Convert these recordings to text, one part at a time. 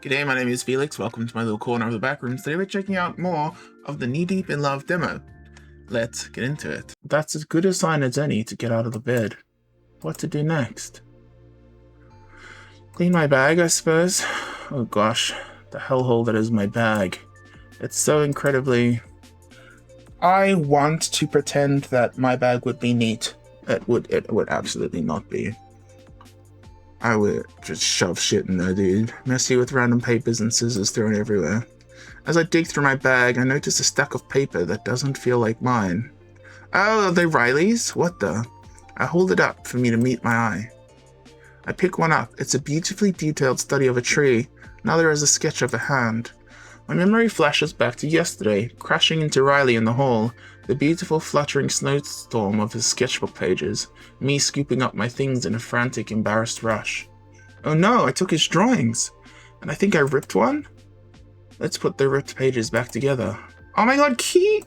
G'day, my name is Felix. Welcome to my little corner of the back rooms. Today we're checking out more of the Knee Deep in Love demo. Let's get into it. That's as good a sign as any to get out of the bed. What to do next? Clean my bag, I suppose. Oh gosh, the hellhole that is my bag. It's so incredibly... I want to pretend that my bag would be neat. It would absolutely not be. I would just shove shit in there, dude. Messy with random papers and scissors thrown everywhere. As I dig through my bag, I notice a stack of paper that doesn't feel like mine. Oh, are they Riley's? What the? I hold it up for me to meet my eye. I pick one up. It's a beautifully detailed study of a tree. Another is a sketch of a hand. My memory flashes back to yesterday, crashing into Riley in the hall, the beautiful fluttering snowstorm of his sketchbook pages, me scooping up my things in a frantic, embarrassed rush. Oh no, I took his drawings! And I think I ripped one? Let's put the ripped pages back together. Oh my god, Key!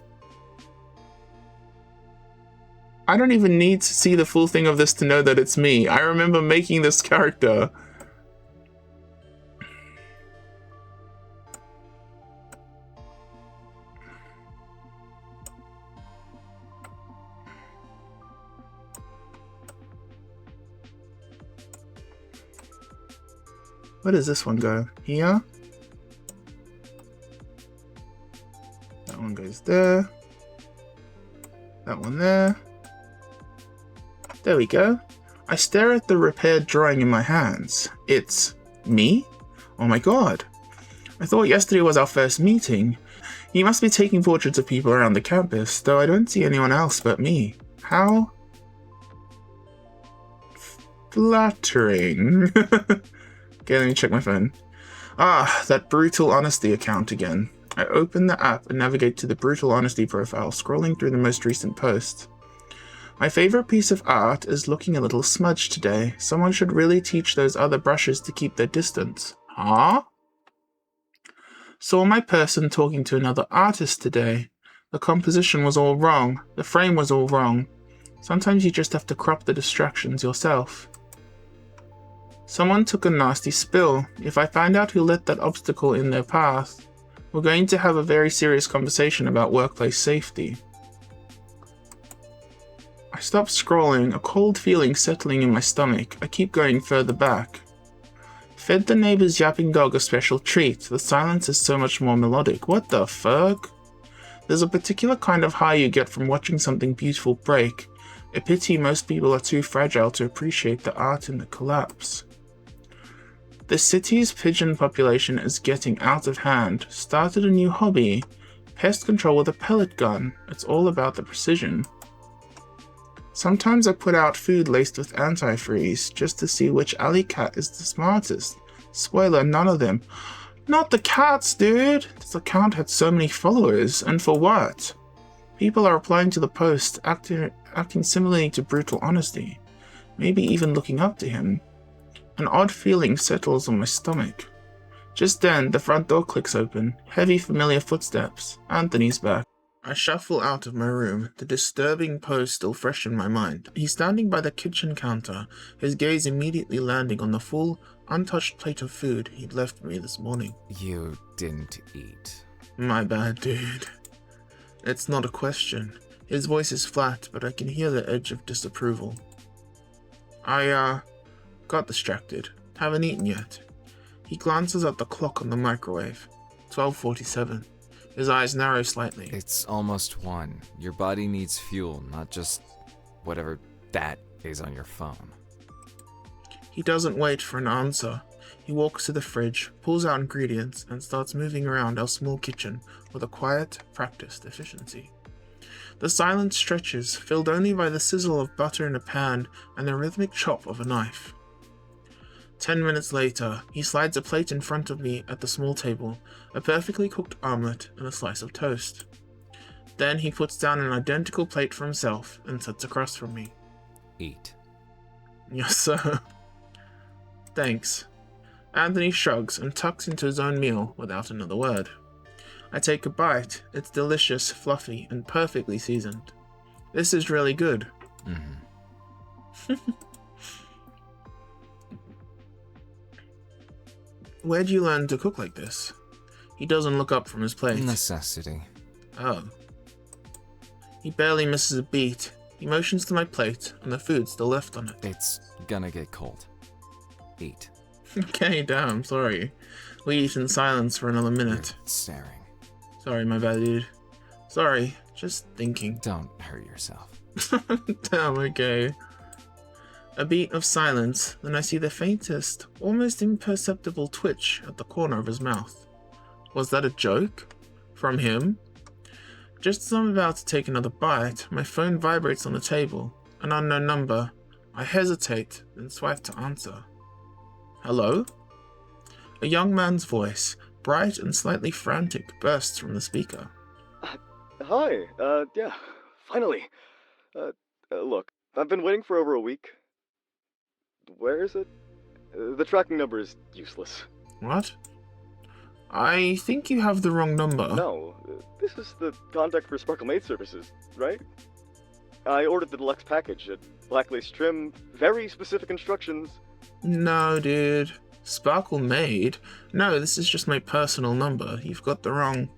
I don't even need to see the full thing of this to know that it's me. I remember making this character. Where does this one go? Here? That one goes there. That one there. There we go. I stare at the repaired drawing in my hands. It's me? Oh my god. I thought yesterday was our first meeting. He must be taking portraits of people around the campus, though I don't see anyone else but me. How flattering. Okay, let me check my phone. Ah, that Brutal Honesty account again. I open the app and navigate to the Brutal Honesty profile, scrolling through the most recent post. My favorite piece of art is looking a little smudged today. Someone should really teach those other brushes to keep their distance. Huh? Saw my person talking to another artist today. The composition was all wrong. The frame was all wrong. Sometimes you just have to crop the distractions yourself. Someone took a nasty spill. If I find out who let that obstacle in their path, we're going to have a very serious conversation about workplace safety. I stop scrolling, a cold feeling settling in my stomach. I keep going further back. Fed the neighbor's yapping dog a special treat. The silence is so much more melodic. What the fuck? There's a particular kind of high you get from watching something beautiful break. A pity most people are too fragile to appreciate the art in the collapse. The city's pigeon population is getting out of hand. Started a new hobby. Pest control with a pellet gun. It's all about the precision. Sometimes I put out food laced with antifreeze, just to see which alley cat is the smartest. Spoiler, none of them. Not the cats, dude! This account had so many followers, and for what? People are replying to the post, acting similarly to Brutal Honesty. Maybe even looking up to him. An odd feeling settles on my stomach. Just then, the front door clicks open. Heavy, familiar footsteps. Anthony's back. I shuffle out of my room, the disturbing pose still fresh in my mind. He's standing by the kitchen counter, his gaze immediately landing on the full, untouched plate of food he'd left me this morning. You didn't eat. My bad, dude. It's not a question. His voice is flat, but I can hear the edge of disapproval. I, got distracted. Haven't eaten yet. He glances at the clock on the microwave. 12:47. His eyes narrow slightly. It's almost 1. Your body needs fuel, not just whatever that is on your phone. He doesn't wait for an answer. He walks to the fridge, pulls out ingredients, and starts moving around our small kitchen with a quiet, practiced efficiency. The silence stretches, filled only by the sizzle of butter in a pan and the rhythmic chop of a knife. 10 minutes later, he slides a plate in front of me at the small table, a perfectly cooked omelette and a slice of toast. Then he puts down an identical plate for himself and sits across from me. Eat. Yes, sir. Thanks. Anthony shrugs and tucks into his own meal without another word. I take a bite. It's delicious, fluffy, and perfectly seasoned. This is really good. Where'd you learn to cook like this? He doesn't look up from his plate. Necessity. Oh. He barely misses a beat. He motions to my plate, and the food's still left on it. It's gonna get cold. Eat. Okay, damn, sorry. We eat in silence for another minute. You're staring. Sorry, my bad, dude. Sorry, just thinking. Don't hurt yourself. Damn, okay. A beat of silence, then I see the faintest, almost imperceptible twitch at the corner of his mouth. Was that a joke? From him? Just as I'm about to take another bite, my phone vibrates on the table. An unknown number. I hesitate, then swipe to answer. Hello? A young man's voice, bright and slightly frantic, bursts from the speaker. Hi, yeah, finally. Look, I've been waiting for over a week. Where is it? The tracking number is useless. What? I think you have the wrong number. No, this is the contact for Sparkle Maid Services, right? I ordered the deluxe package, black lace trim, very specific instructions. No, dude. Sparkle Maid? No, this is just my personal number. You've got the wrong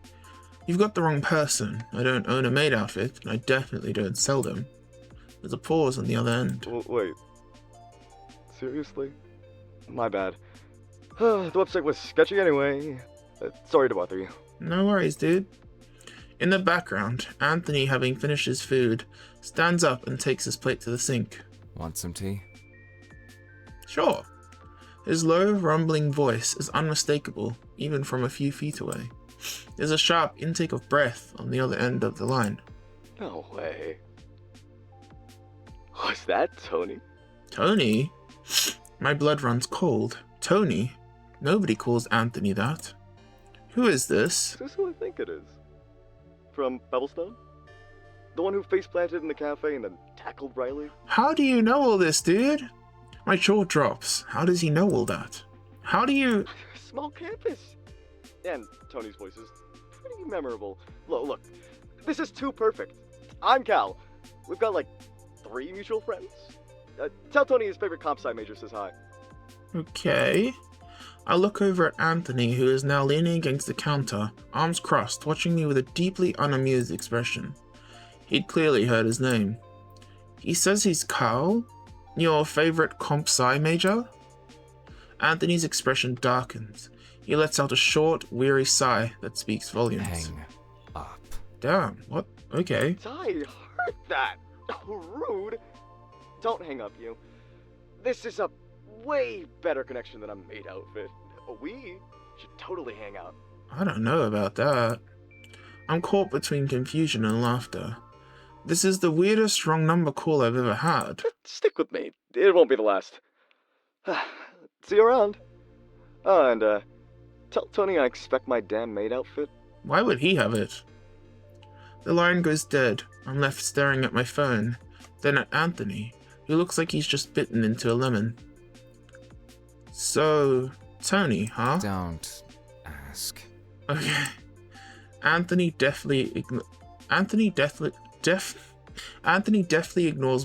person. I don't own a maid outfit, and I definitely don't sell them. There's a pause on the other end. Wait. Seriously? My bad. The website was sketchy anyway. Sorry to bother you. No worries, dude. In the background, Anthony, having finished his food, stands up and takes his plate to the sink. Want some tea? Sure. His low, rumbling voice is unmistakable, even from a few feet away. There's a sharp intake of breath on the other end of the line. No way. Was that Tony? Tony? My blood runs cold. Tony? Nobody calls Anthony that. Who is this? Is this who I think it is? From Pebblestone? The one who face planted in the cafe and then tackled Riley? How do you know all this, dude? My jaw drops. How does he know all that? How do you... Small campus. And Tony's voice is pretty memorable. Look, this is too perfect. I'm Cal. We've got like 3 mutual friends. Tell Tony his favorite comp sci major says hi. Okay. I look over at Anthony, who is now leaning against the counter, arms crossed, watching me with a deeply unamused expression. He'd clearly heard his name. He says he's Carl? Your favorite comp sci major? Anthony's expression darkens. He lets out a short, weary sigh that speaks volumes. Hang up. Damn, what? Okay. I heard that. Rude. Don't hang up, you. This is a way better connection than a maid outfit. We should totally hang out. I don't know about that. I'm caught between confusion and laughter. This is the weirdest wrong number call I've ever had. Stick with me. It won't be the last. See you around. Oh, and tell Tony I expect my damn maid outfit. Why would he have it? The line goes dead. I'm left staring at my phone, then at Anthony, who looks like he's just bitten into a lemon. So, Tony, huh? Don't ask. Okay. Anthony deftly ignores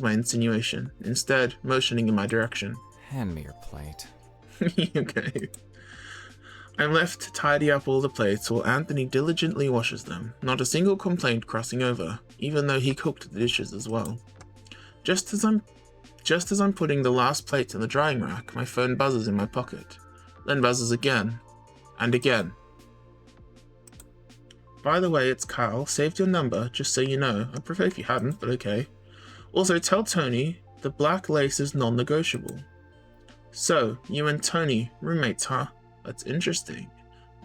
my insinuation, instead motioning in my direction. Hand me your plate. Okay. I'm left to tidy up all the plates while Anthony diligently washes them, not a single complaint crossing over, even though he cooked the dishes as well. Just as I'm putting the last plate in the drying rack, my phone buzzes in my pocket, then buzzes again, and again. By the way, it's Carl. Saved your number, just so you know. I'd prefer if you hadn't, but okay. Also, tell Tony the black lace is non-negotiable. So, you and Tony, roommates, huh? That's interesting.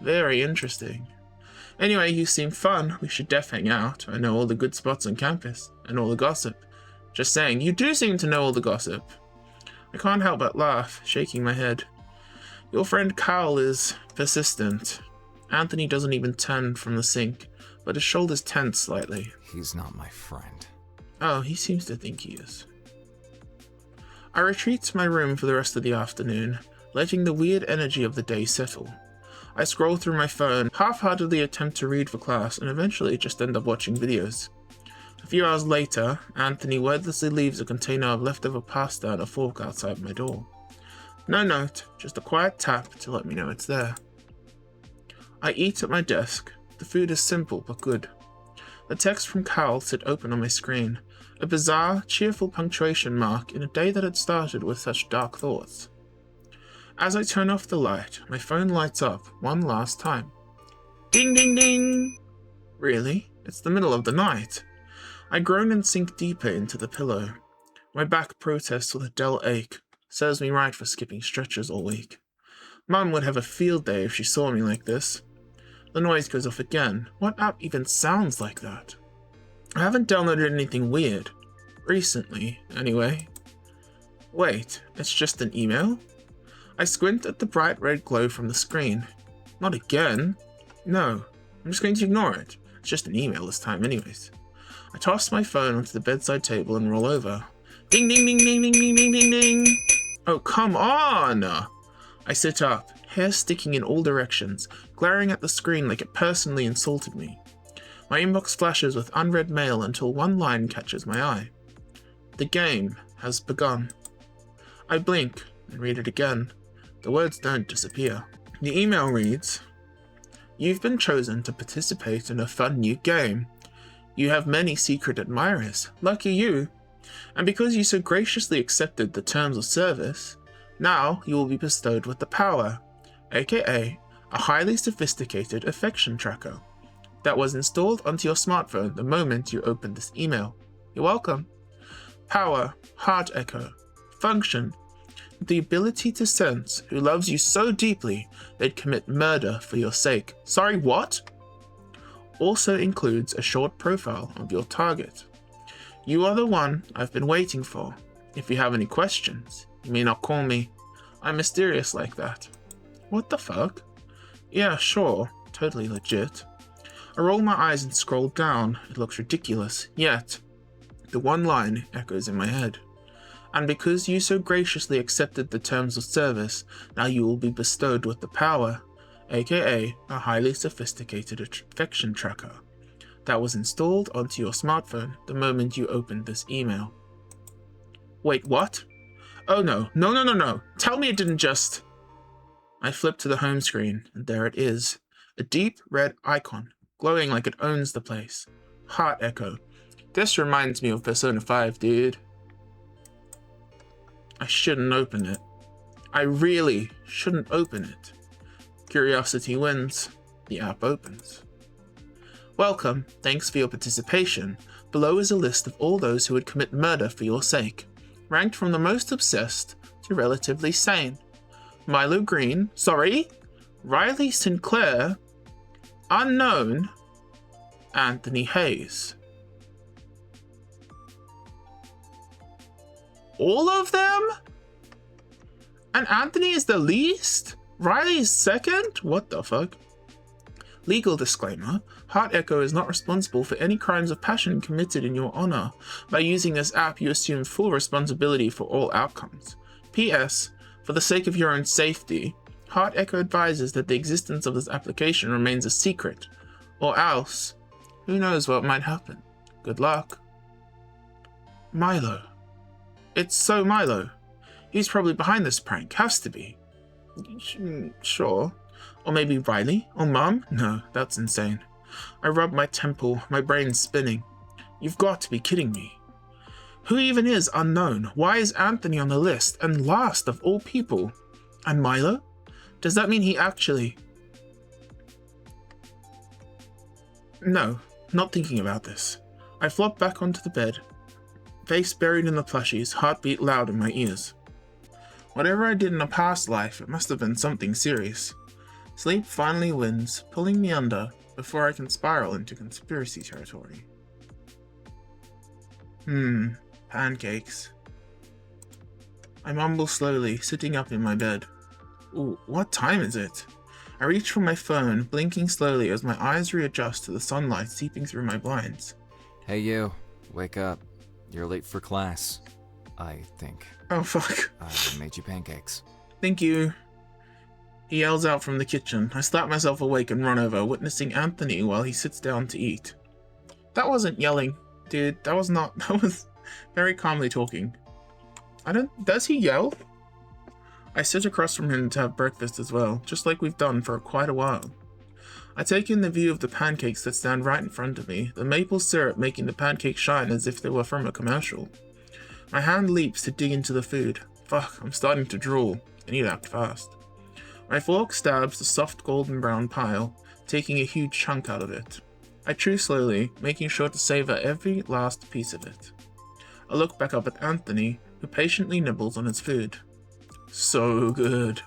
Very interesting. Anyway, you seem fun. We should def hang out. I know all the good spots on campus, and all the gossip. Just saying, you do seem to know all the gossip. I can't help but laugh, shaking my head. Your friend Carl is persistent. Anthony doesn't even turn from the sink, but his shoulders tense slightly. He's not my friend. Oh, he seems to think he is. I retreat to my room for the rest of the afternoon, letting the weird energy of the day settle. I scroll through my phone, half-heartedly attempt to read for class, and eventually just end up watching videos. A few hours later, Anthony wordlessly leaves a container of leftover pasta and a fork outside my door. No note, just a quiet tap to let me know it's there. I eat at my desk. The food is simple but good. The text from Cal sit open on my screen, a bizarre, cheerful punctuation mark in a day that had started with such dark thoughts. As I turn off the light, my phone lights up one last time. Ding ding ding! Really? It's the middle of the night. I groan and sink deeper into the pillow. My back protests with a dull ache. Serves me right for skipping stretches all week. Mum would have a field day if she saw me like this. The noise goes off again. What app even sounds like that? I haven't downloaded anything weird. Recently, anyway. Wait, it's just an email? I squint at the bright red glow from the screen. Not again. No, I'm just going to ignore it. It's just an email this time anyways. I toss my phone onto the bedside table and roll over. Ding ding ding ding ding ding ding ding ding! Oh, come on! I sit up, hair sticking in all directions, glaring at the screen like it personally insulted me. My inbox flashes with unread mail until one line catches my eye. The game has begun. I blink and read it again. The words don't disappear. The email reads, "You've been chosen to participate in a fun new game. You have many secret admirers, lucky you. And because you so graciously accepted the terms of service, now you will be bestowed with the power, aka a highly sophisticated affection tracker, that was installed onto your smartphone the moment you opened this email. You're welcome. Power, heart echo, function, the ability to sense who loves you so deeply they'd commit murder for your sake. Sorry, what? Also includes a short profile of your target. You are the one I've been waiting for. If you have any questions, you may not call me. I'm mysterious like that." What the fuck? Yeah, sure. Totally legit. I roll my eyes and scroll down. It looks ridiculous. Yet, the one line echoes in my head. "And because you so graciously accepted the terms of service, now you will be bestowed with the power, aka a highly sophisticated affection tracker, that was installed onto your smartphone the moment you opened this email." Wait, what? Oh no, no. Tell me it didn't just... I flip to the home screen, and there it is. A deep red icon, glowing like it owns the place. Heart echo. This reminds me of Persona 5, dude. I shouldn't open it. I really shouldn't open it. Curiosity wins. The app opens. "Welcome, thanks for your participation. Below is a list of all those who would commit murder for your sake, ranked from the most obsessed to relatively sane. Milo Green, Riley Sinclair, unknown, Anthony Hayes." All of them? And Anthony is the least? Riley is second? What the fuck? Legal disclaimer. Heart Echo is not responsible for any crimes of passion committed in your honor. By using this app, you assume full responsibility for all outcomes. P.S. For the sake of your own safety, Heart Echo advises that the existence of this application remains a secret. Or else, who knows what might happen. Good luck. Milo. It's so Milo. He's probably behind this prank. Has to be. Sure. Or maybe Riley? Or Mum? No, that's insane. I rub my temple, my brain's spinning. You've got to be kidding me. Who even is unknown? Why is Anthony on the list, and last of all people? And Milo? Does that mean he actually... No, not thinking about this. I flop back onto the bed, face buried in the plushies, heartbeat loud in my ears. Whatever I did in a past life, it must have been something serious. Sleep finally wins, pulling me under before I can spiral into conspiracy territory. Pancakes. I mumble slowly, sitting up in my bed. Ooh, what time is it? I reach for my phone, blinking slowly as my eyes readjust to the sunlight seeping through my blinds. Hey you, wake up. You're late for class, I think. Oh fuck. I made you pancakes. Thank you. He yells out from the kitchen. I slap myself awake and run over, witnessing Anthony while he sits down to eat. That wasn't yelling, dude. That was very calmly talking. Does he yell? I sit across from him to have breakfast as well, just like we've done for quite a while. I take in the view of the pancakes that stand right in front of me, the maple syrup making the pancakes shine as if they were from a commercial. My hand leaps to dig into the food. Fuck, I'm starting to drool. I need to act fast. My fork stabs the soft golden brown pile, taking a huge chunk out of it. I chew slowly, making sure to savor every last piece of it. I look back up at Anthony, who patiently nibbles on his food. So good.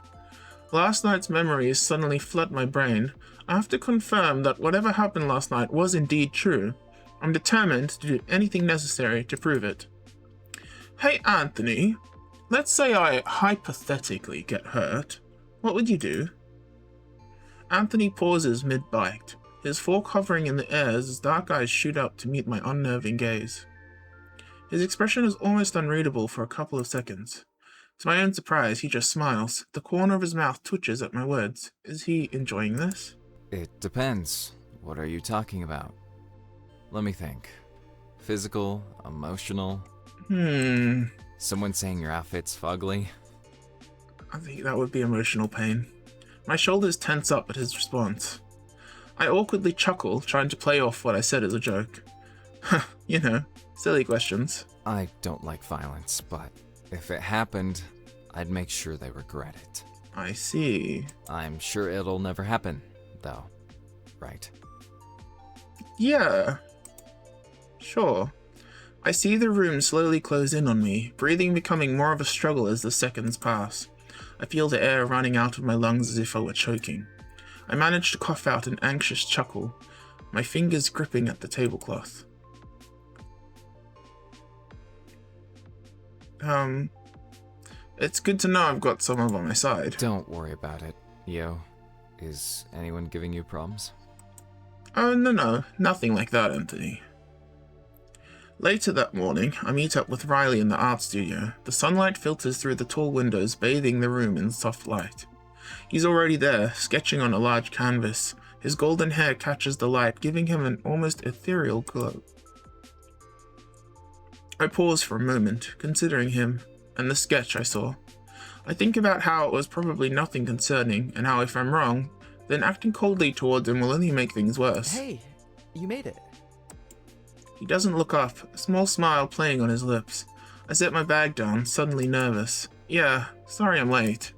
Last night's memories suddenly flood my brain. I have to confirm that whatever happened last night was indeed true. I'm determined to do anything necessary to prove it. Hey Anthony, let's say I hypothetically get hurt. What would you do? Anthony pauses mid-bite, his fork hovering in the air as his dark eyes shoot up to meet my unnerving gaze. His expression is almost unreadable for a couple of seconds. To my own surprise, he just smiles. The corner of his mouth twitches at my words. Is he enjoying this? It depends. What are you talking about? Let me think. Physical, emotional? Someone saying your outfit's fugly? I think that would be emotional pain. My shoulders tense up at his response. I awkwardly chuckle, trying to play off what I said as a joke. You know, silly questions. I don't like violence, but if it happened, I'd make sure they regret it. I see. I'm sure it'll never happen, though. Right? Yeah. Sure. I see the room slowly close in on me, breathing becoming more of a struggle as the seconds pass. I feel the air running out of my lungs as if I were choking. I manage to cough out an anxious chuckle, my fingers gripping at the tablecloth. It's good to know I've got someone by my side. Don't worry about it, Yo. Is anyone giving you problems? Oh, no, nothing like that, Anthony. Later that morning, I meet up with Riley in the art studio. The sunlight filters through the tall windows, bathing the room in soft light. He's already there, sketching on a large canvas. His golden hair catches the light, giving him an almost ethereal glow. I pause for a moment, considering him, and the sketch I saw. I think about how it was probably nothing concerning, and how if I'm wrong, then acting coldly towards him will only make things worse. Hey, you made it. He doesn't look up, a small smile playing on his lips. I set my bag down, suddenly nervous. Yeah, sorry I'm late.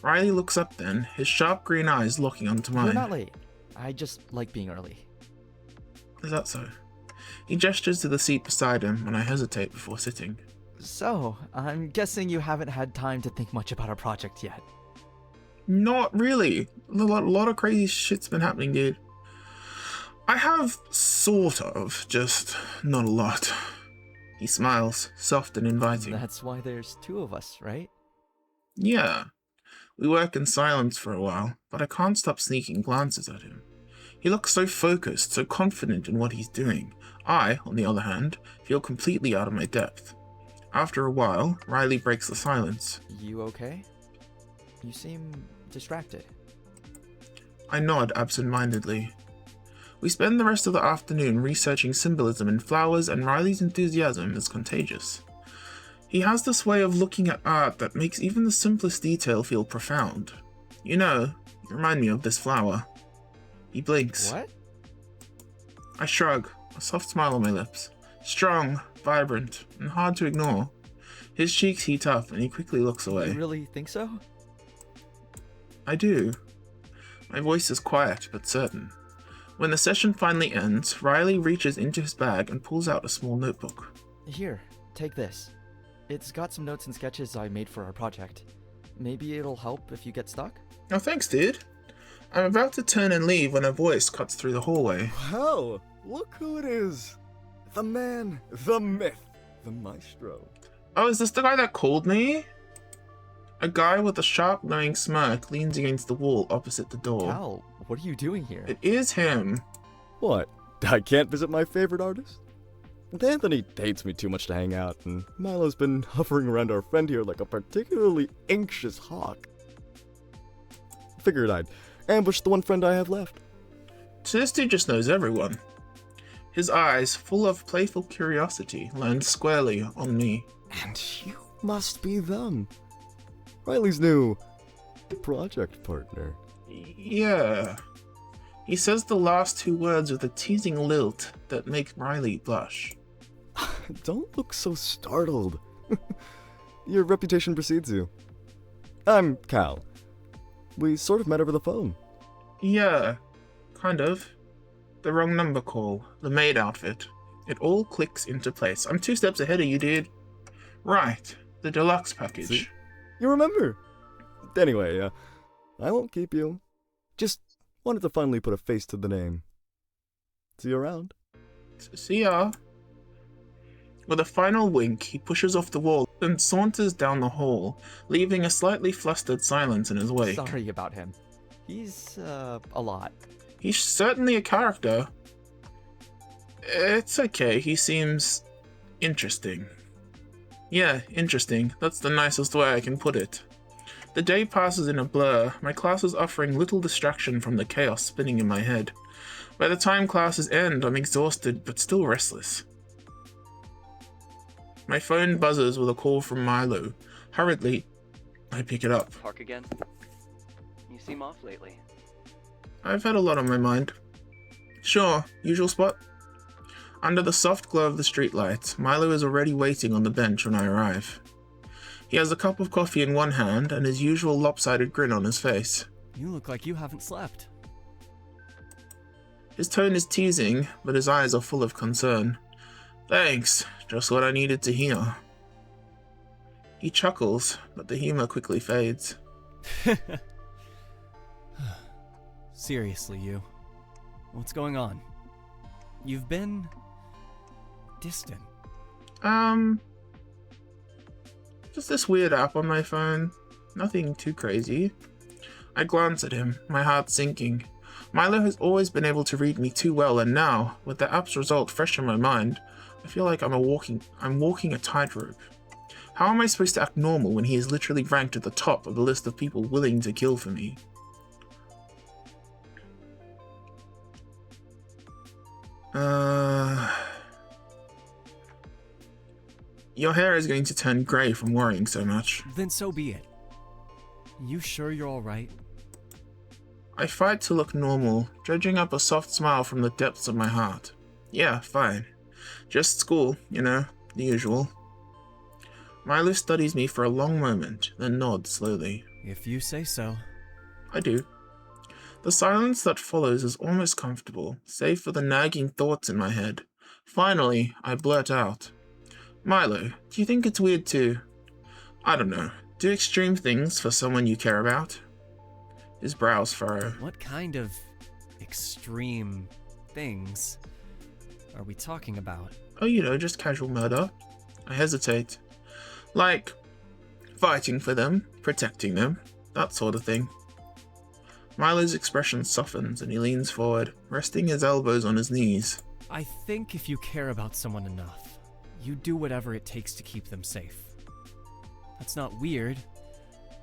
Riley looks up then, his sharp green eyes locking onto mine. You're not late. I just like being early. Is that so? He gestures to the seat beside him, and I hesitate before sitting. So, I'm guessing you haven't had time to think much about our project yet. Not really. A lot of crazy shit's been happening, dude. I have, sort of, just not a lot. He smiles, soft and inviting. That's why there's two of us, right? Yeah. We work in silence for a while, but I can't stop sneaking glances at him. He looks so focused, so confident in what he's doing. I, on the other hand, feel completely out of my depth. After a while, Riley breaks the silence. You okay? You seem distracted. I nod absent-mindedly. We spend the rest of the afternoon researching symbolism in flowers, and Riley's enthusiasm is contagious. He has this way of looking at art that makes even the simplest detail feel profound. You know, you remind me of this flower. He blinks. What? I shrug, a soft smile on my lips. Strong, vibrant, and hard to ignore. His cheeks heat up and he quickly looks away. You really think so? I do. My voice is quiet but certain. When the session finally ends, Riley reaches into his bag and pulls out a small notebook. Here, take this. It's got some notes and sketches I made for our project. Maybe it'll help if you get stuck? Oh, thanks, dude. I'm about to turn and leave when a voice cuts through the hallway. Wow, look who it is. The man, the myth, the maestro. Oh, is this the guy that called me? A guy with a sharp, knowing smirk leans against the wall opposite the door. Cal, what are you doing here? It is him. What? I can't visit my favorite artist? Anthony hates me too much to hang out, and Milo's been hovering around our friend here like a particularly anxious hawk. Figured I'd ambush the one friend I have left. So this dude just knows everyone. His eyes, full of playful curiosity, land squarely on me. And you must be them. Riley's new project partner. Yeah. He says the last two words with a teasing lilt that make Riley blush. Don't look so startled. Your reputation precedes you. I'm Cal. We sort of met over the phone. Yeah, kind of. The wrong number call, the maid outfit. It all clicks into place. I'm 2 steps ahead of you, dude. Right, the deluxe package. See? You remember. Anyway, I won't keep you. Just wanted to finally put a face to the name. See you around. See ya. With a final wink, he pushes off the wall and saunters down the hall, leaving a slightly flustered silence in his wake. Sorry about him. He's, a lot. He's certainly a character. It's okay, he seems interesting. Yeah, interesting. That's the nicest way I can put it. The day passes in a blur, my classes offering little distraction from the chaos spinning in my head. By the time classes end, I'm exhausted but still restless. My phone buzzes with a call from Milo. Hurriedly, I pick it up. Park again? You seem off lately. I've had a lot on my mind. Sure, usual spot. Under the soft glow of the streetlights, Milo is already waiting on the bench when I arrive. He has a cup of coffee in one hand and his usual lopsided grin on his face. You look like you haven't slept. His tone is teasing, but his eyes are full of concern. Thanks, just what I needed to hear. He chuckles, but the humor quickly fades. Seriously, you. What's going on? You've been distant. Just this weird app on my phone. Nothing too crazy. I glance at him, my heart sinking. Milo has always been able to read me too well, and now, with the app's result fresh in my mind, I feel like I'm walking a tightrope. How am I supposed to act normal when he is literally ranked at the top of the list of people willing to kill for me? Your hair is going to turn grey from worrying so much. Then so be it. You sure you're alright? I fight to look normal, dredging up a soft smile from the depths of my heart. Yeah, fine. Just school, you know, the usual. Milo studies me for a long moment, then nods slowly. If you say so. I do. The silence that follows is almost comfortable, save for the nagging thoughts in my head. Finally, I blurt out. Milo, do you think it's weird to, I don't know, do extreme things for someone you care about? His brows furrow. What kind of extreme things are we talking about? Oh, you know, just casual murder. I hesitate. Like, fighting for them, protecting them, that sort of thing. Milo's expression softens and he leans forward, resting his elbows on his knees. I think if you care about someone enough, you do whatever it takes to keep them safe. That's not weird.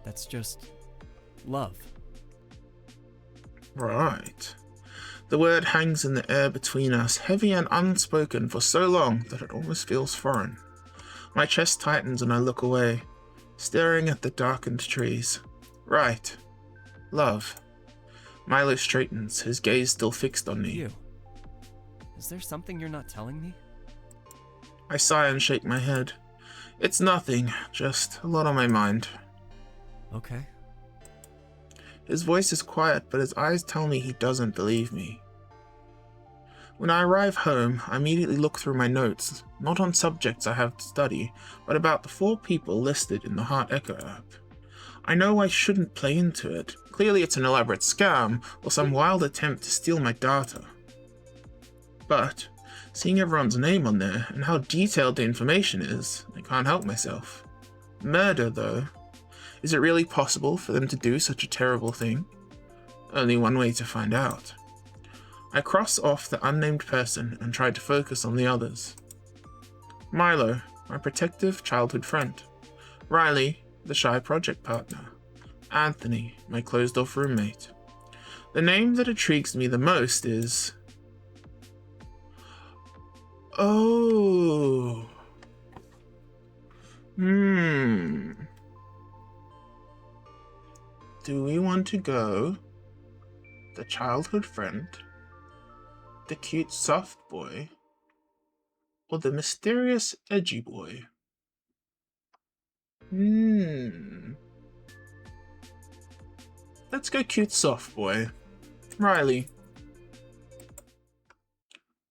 That's just love. Right. The word hangs in the air between us, heavy and unspoken for so long that it almost feels foreign. My chest tightens and I look away, staring at the darkened trees. Right. Love. Milo straightens, his gaze still fixed on me. You. Is there something you're not telling me? I sigh and shake my head. It's nothing, just a lot on my mind. Okay. His voice is quiet, but his eyes tell me he doesn't believe me. When I arrive home, I immediately look through my notes, not on subjects I have to study, but about the 4 people listed in the Heart Echo app. I know I shouldn't play into it. Clearly it's an elaborate scam, or some wild attempt to steal my data. But, seeing everyone's name on there, and how detailed the information is, I can't help myself. Murder, though. Is it really possible for them to do such a terrible thing? Only one way to find out. I cross off the unnamed person and try to focus on the others. Milo, my protective childhood friend. Riley, the shy project partner. Anthony, my closed-off roommate. The name that intrigues me the most is... Oh. Do we want to go the childhood friend, the cute soft boy, or the mysterious edgy boy? Let's go cute soft boy. Riley.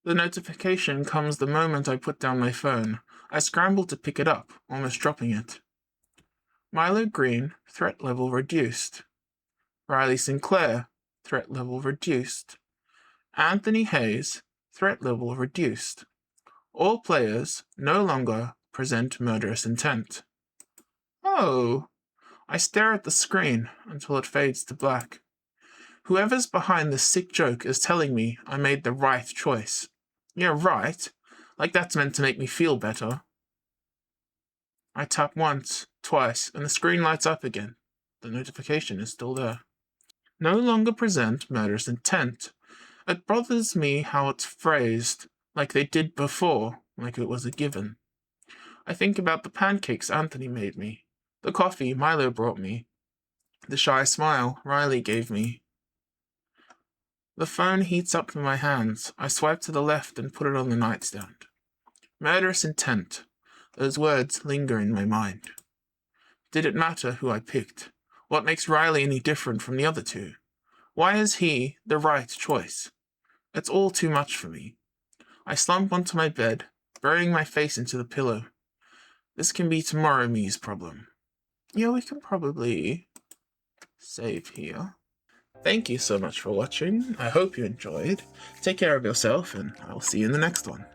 The notification comes the moment I put down my phone. I scramble to pick it up, almost dropping it. Milo Green, threat level reduced. Riley Sinclair, threat level reduced. Anthony Hayes, threat level reduced. All players no longer present murderous intent. Oh. I stare at the screen until it fades to black. Whoever's behind this sick joke is telling me I made the right choice. Yeah, right. Like that's meant to make me feel better. I tap once, twice, and the screen lights up again. The notification is still there. No longer present murderous intent. It bothers me how it's phrased, like they did before, like it was a given. I think about the pancakes Anthony made me, the coffee Milo brought me, the shy smile Riley gave me. The phone heats up in my hands. I swipe to the left and put it on the nightstand. Murderous intent. Those words linger in my mind. Did it matter who I picked? What makes Riley any different from the other two? Why is he the right choice? It's all too much for me. I slump onto my bed, burying my face into the pillow. This can be tomorrow me's problem. Yeah, we can probably save here. Thank you so much for watching. I hope you enjoyed. Take care of yourself, and I will see you in the next one.